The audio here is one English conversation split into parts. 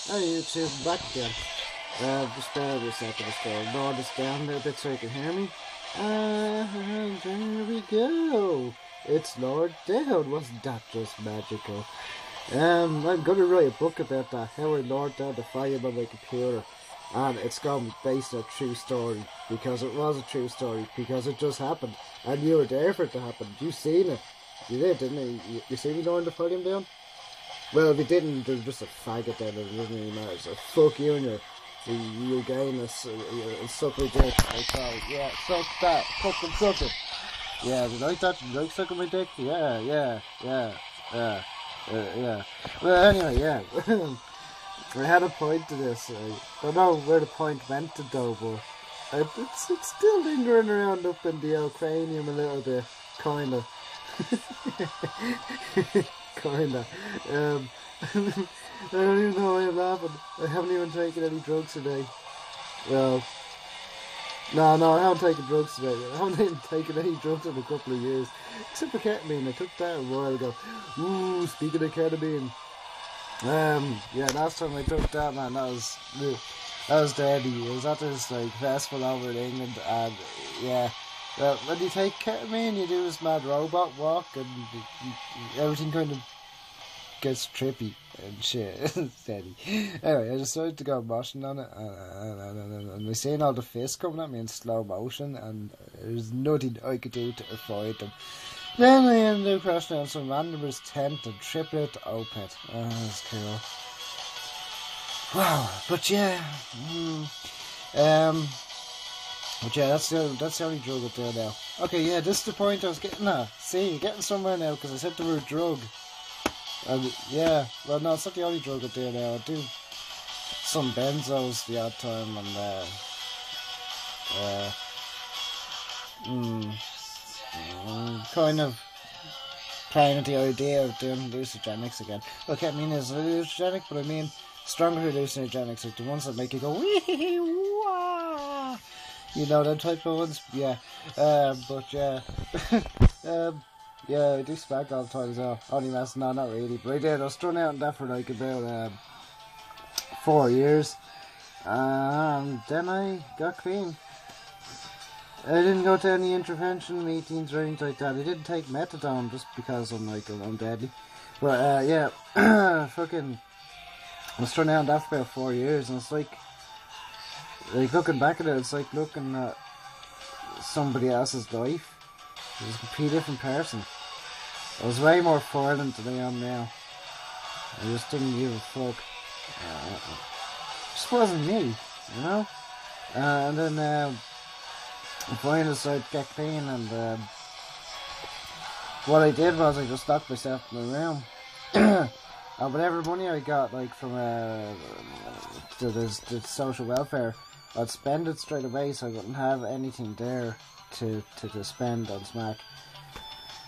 Oh, YouTube, back again. Just bear with me a second, just go lower this down a little bit so you can hear me. There we go. It's lowered down. Wasn't that just magical? I'm going to write a book about that, how I lowered down the volume on my computer. And it's going to be based on a true story, because it was a true story, because it just happened. And you were there for it to happen. You seen it. You did, didn't you? You see me lowering the volume down? Well, if you didn't, there's just a faggot there that doesn't really matter. So fuck you and your gayness, suck my dick. Yeah, suck that. Fucking suck it. Yeah, did you like that? Did you like sucking my dick? Yeah. Well, anyway, yeah. I had a point to this. I don't know where the point went to go, but it's still lingering around up in the old cranium a little bit, kinda. Kinda. I don't even know why I'm laughing. I haven't even taken any drugs today. Well, no, I haven't taken drugs today. I haven't even taken any drugs in a couple of years. Except for ketamine. I took that a while ago. Ooh, speaking of ketamine. Yeah, last time I took that, man, that was deadly. It was at this, like, festival over in England, and, yeah. Well, when you take ketamine, you do this mad robot walk, and everything kind of gets trippy and shit. Steady. Anyway, I decided to go moshing on it, and I seen all the fists coming at me in slow motion, and there's nothing I could do to avoid them. Then I ended up crashing on some randomer's tent and tripping out the opet. Oh, that's cool. Wow, but yeah. But yeah, that's the only drug up there now. Okay, yeah, this is the point I was getting at. See, you're getting somewhere now, because I said the word drug. And yeah, well, no, it's not the only drug up there now. I do some benzos the odd time, and kind of playing with the idea of doing hallucinogenics again. Well, ketamine is hallucinogenic, but I mean stronger hallucinogenics, like the ones that make you go wee wah. You know, them type of ones, yeah. But yeah, yeah, I do smack all the time as well. Only mess, no, not really, but I did. I was thrown out on that for like about 4 years, and then I got clean. I didn't go to any intervention meetings or anything like that. I didn't take methadone just because I'm like, I'm deadly. But yeah, fucking, I was thrown out on that for about 4 years, and it's like looking back at it, it's like looking at somebody else's life. It was a completely different person. I was way more violent than I am now. I just didn't give a fuck. It just wasn't me, you know? And then I finally decided to get clean, and what I did was I just locked myself in my room. And whatever money I got, like from the social welfare, I'd spend it straight away, so I wouldn't have anything there to spend on smack.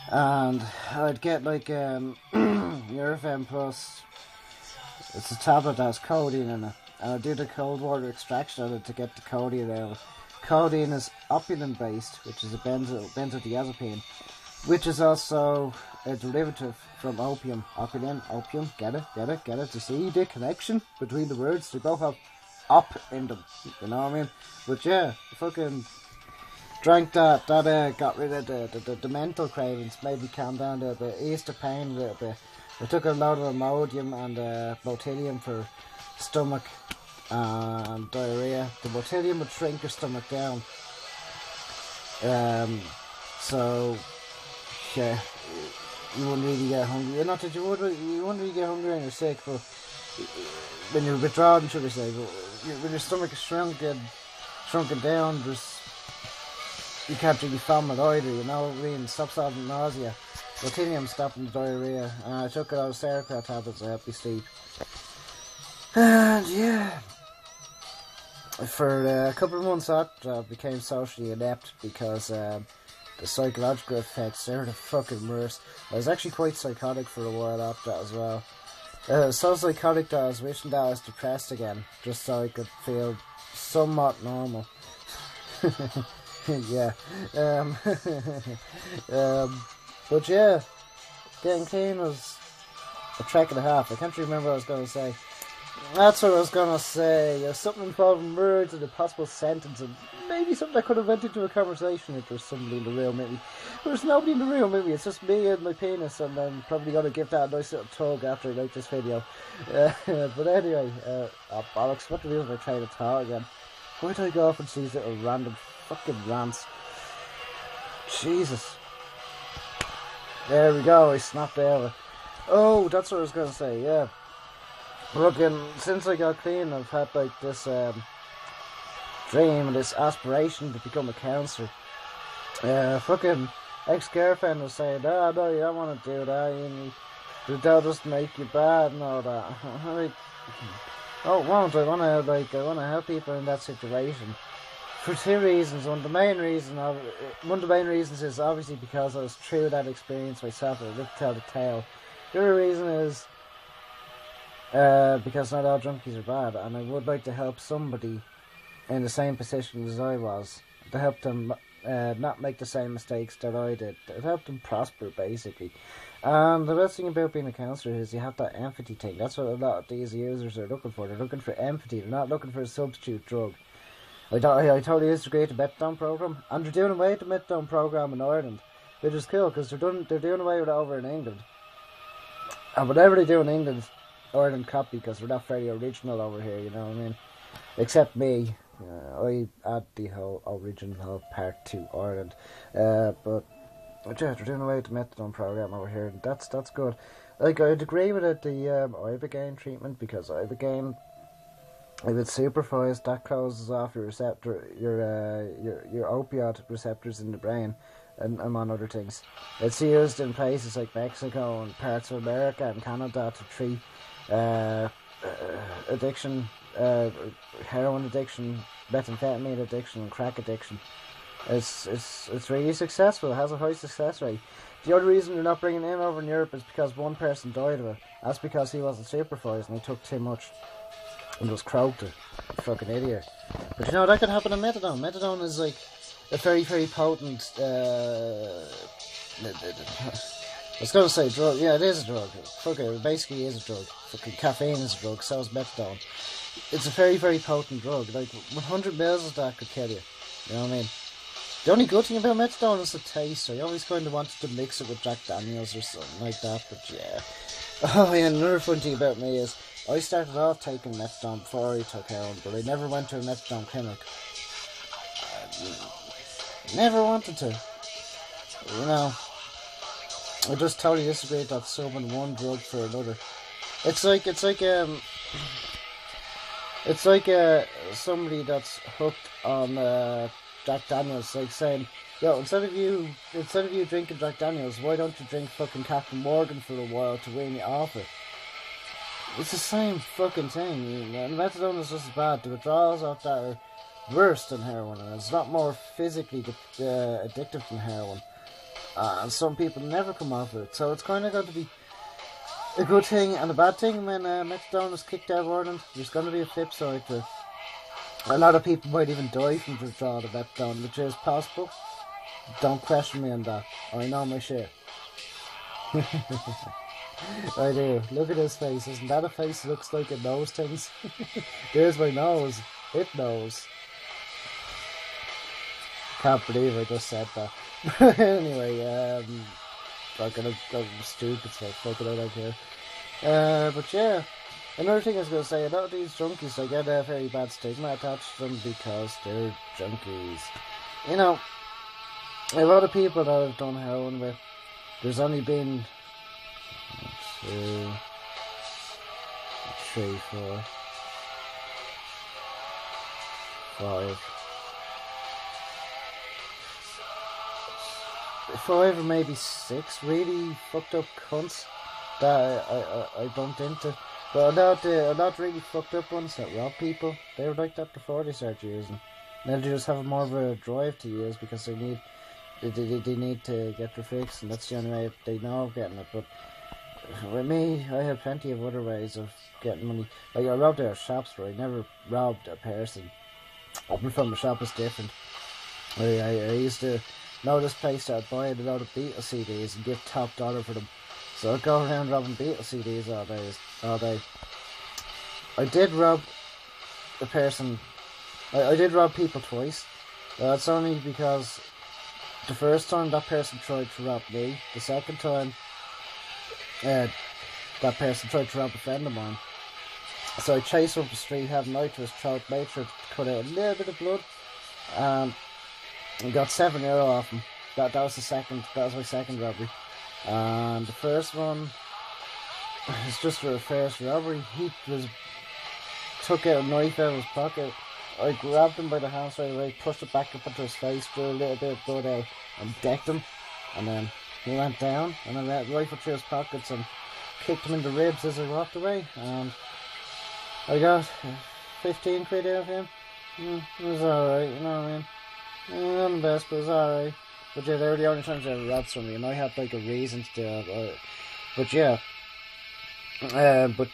And I'd get like Nurofen Plus. It's a tablet that has codeine in it, and I do the cold water extraction of it to get the codeine out of it. Codeine is opulin based, which is a benzodiazepine, which is also a derivative from opium. Opulin, opium, get it? You see the connection between the words? They both have op in them, you know what I mean? But yeah, fucking drank that got rid of the mental cravings, made me calm down a little bit, eased the pain a little bit. I took a load of Imodium and Botulinum for stomach and diarrhea. The Botulinum would shrink your stomach down. So yeah, you wouldn't really get hungry. Not that you wouldn't really get hungry when you're sick, but when you're withdrawn, should I say, but when your stomach is shrunken down, you can't really vomit either, you know what I mean? Stops having nausea. Botulinum stopping the diarrhea, and I took a lot of Seroquel tablets to help me sleep. And yeah, for a couple of months after I became socially inept because the psychological effects, they were the fucking worst. I was actually quite psychotic for a while after that as well. So psychotic that I was wishing that I was depressed again, just so I could feel somewhat normal. Yeah. But yeah, getting clean was a trek and a half. I can't remember what I was going to say. That's what I was gonna say. There's something involving words and a possible sentence, and maybe something that could have went into a conversation if there's somebody in the room. Maybe there's nobody in the room. Maybe it's just me and my penis, and I'm probably gonna give that a nice little tug after I like this video. But anyway, bollocks. What do we do if I try to talk again? Why did I go off and see these little random fucking rants? Jesus. There we go. I snapped out. Oh, that's what I was gonna say. Yeah. Looking, since I got clean, I've had like this dream, this aspiration to become a counsellor. Fucking ex-girlfriend was saying, "Oh no, you don't want to do that. That'll just make you bad and all that." Like, oh, won't I want to help people in that situation for two reasons. One of the main reasons is obviously because I was through that experience myself. I didn't tell the tale. The other reason is. Because not all junkies are bad, and I would like to help somebody in the same position as I was, to help them not make the same mistakes that I did, to help them prosper, basically. And the best thing about being a counsellor is you have that empathy thing. That's what a lot of these users are looking for. They're looking for empathy. They're not looking for a substitute drug. I totally disagree with the methadone program, and they're doing away with the methadone program in Ireland, which is cool because they're doing away with it over in England. And whatever they do in England, Ireland copy, because we're not very original over here, you know what I mean? Except me, I add the whole original part to Ireland. But yeah, they're doing away with the methadone program over here, and that's good. Like, I'd agree with it, the ibogaine treatment, because ibogaine, if it's supervised, that closes off your opioid receptors in the brain, and among other things. It's used in places like Mexico and parts of America and Canada to treat addiction, heroin addiction, methamphetamine addiction, and crack addiction. It's really successful. It has a high success rate. The other reason they're not bringing it in over in Europe is because one person died of it. That's because he wasn't supervised and he took too much and was croaked it. Fucking idiot. But you know, that could happen in methadone. Methadone is like a very, very potent I was going to say drug. Yeah, it is a drug. Fuck it, it basically is a drug. Fucking caffeine is a drug, so is methadone. It's a very, very potent drug. Like, 100 mils of that could kill you. You know what I mean? The only good thing about methadone is the taste. I always kind of wanted to mix it with Jack Daniels or something like that, but yeah. Oh yeah, another fun thing about me is I started off taking methadone before I took heroin, but I never went to a methadone clinic. Never wanted to. You know, I just totally disagree that subbing one drug for another. It's like somebody that's hooked on Jack Daniels, like saying, "Yo, instead of you drinking Jack Daniels, why don't you drink fucking Captain Morgan for a while to wean you off it?" It's the same fucking thing. And methadone is just as bad. The withdrawals of that are worse than heroin, and it's not more physically addictive than heroin. And some people never come off it, so it's kind of going to be a good thing and a bad thing when methadone is kicked out of Ireland. There's going to be a flip side to it. A lot of people might even die from the withdrawal of methadone, which is possible. Don't question me on that. I know my shit. I do. Look at his face. Isn't that a face that looks like it knows things? There's my nose. It knows. Can't believe I just said that. Anyway, I'm stupid, so fuck it, I don't care. But yeah, another thing I was going to say, a lot of these junkies, they get a very bad stigma attached to them because they're junkies. You know, a lot of people that I've done heroin with, there's only been 2, 3, 4, 5 or maybe 6 really fucked up cunts that I bumped into. But a lot really fucked up ones that rob people, they were like that before they started using. Now they just have more of a drive to use because they need to get their fix, and that's the only way they know of getting it. But with me, I have plenty of other ways of getting money. Like, I robbed our shops, but I never robbed a person. Open from the shop is different. I used to know this place that I'd buy a load of Beatles CDs and give top dollar for them. So I'd go around robbing Beatles CDs all day. I did rob a person. I did rob people twice. That's only because the first time that person tried to rob me. The second time, that person tried to rob a friend of mine. So I chased up the street, had a knife to his throat, made sure to cut out a little bit of blood, and got €7 off him. That was the second. That was my second robbery. And the first one was just for a first robbery. He took out a knife out of his pocket. I grabbed him by the hand straight away, pushed it back up into his face, drew a little bit of blood out, and decked him. And then he went down, and I went rifle through his pockets and kicked him in the ribs as I walked away. And I got 15 quid out of him. It was alright, you know what I mean? Not the best, but it was alright. But yeah, they were the only times I ever robbed somebody, and I had like a reason to do it. But yeah, but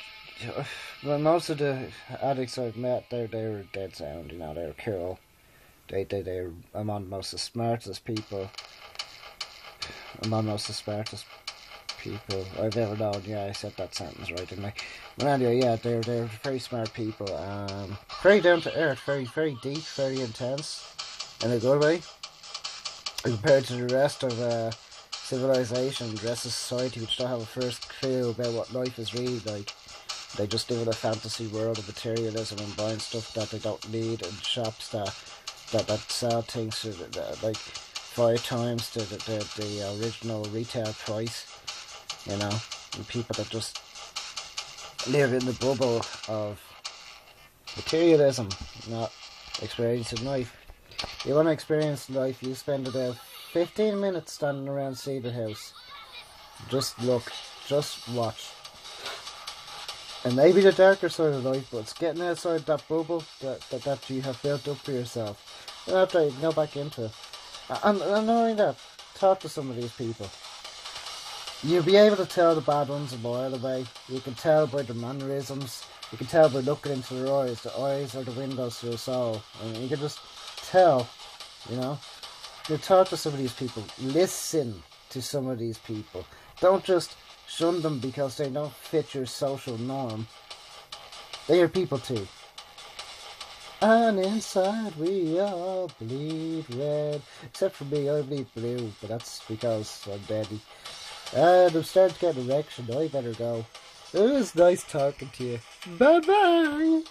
most of the addicts I've met, they were dead sound. You know, they were cool. They were among most of the smartest people. Among most of the smartest people I've ever known. Yeah, I said that sentence right, didn't I? But anyway, yeah, they're very smart people. Very down to earth, very deep, very intense, in a good way. Compared to the rest of civilization, the rest of society, which don't have a first clue about what life is really like. They just live in a fantasy world of materialism and buying stuff that they don't need in shops that sell things for like 5 times the original retail price. You know, and people that just live in the bubble of materialism, not experiencing life. You want to experience life, you spend about 15 minutes standing around Cedar House. Just look, just watch. And maybe the darker side of life, but it's getting outside that bubble that you have built up for yourself. And after you can go back into it. And not only that, talk to some of these people. You'll be able to tell the bad ones a mile away. You can tell by their mannerisms. You can tell by looking into their eyes. The eyes are the windows to the soul. And you can just tell, you know. You talk to some of these people. Listen to some of these people. Don't just shun them because they don't fit your social norm. They are people too. And inside we all bleed red. Except for me, I bleed blue. But that's because I'm deadly. And I'm starting to get an erection. I better go. It was nice talking to you. Bye bye.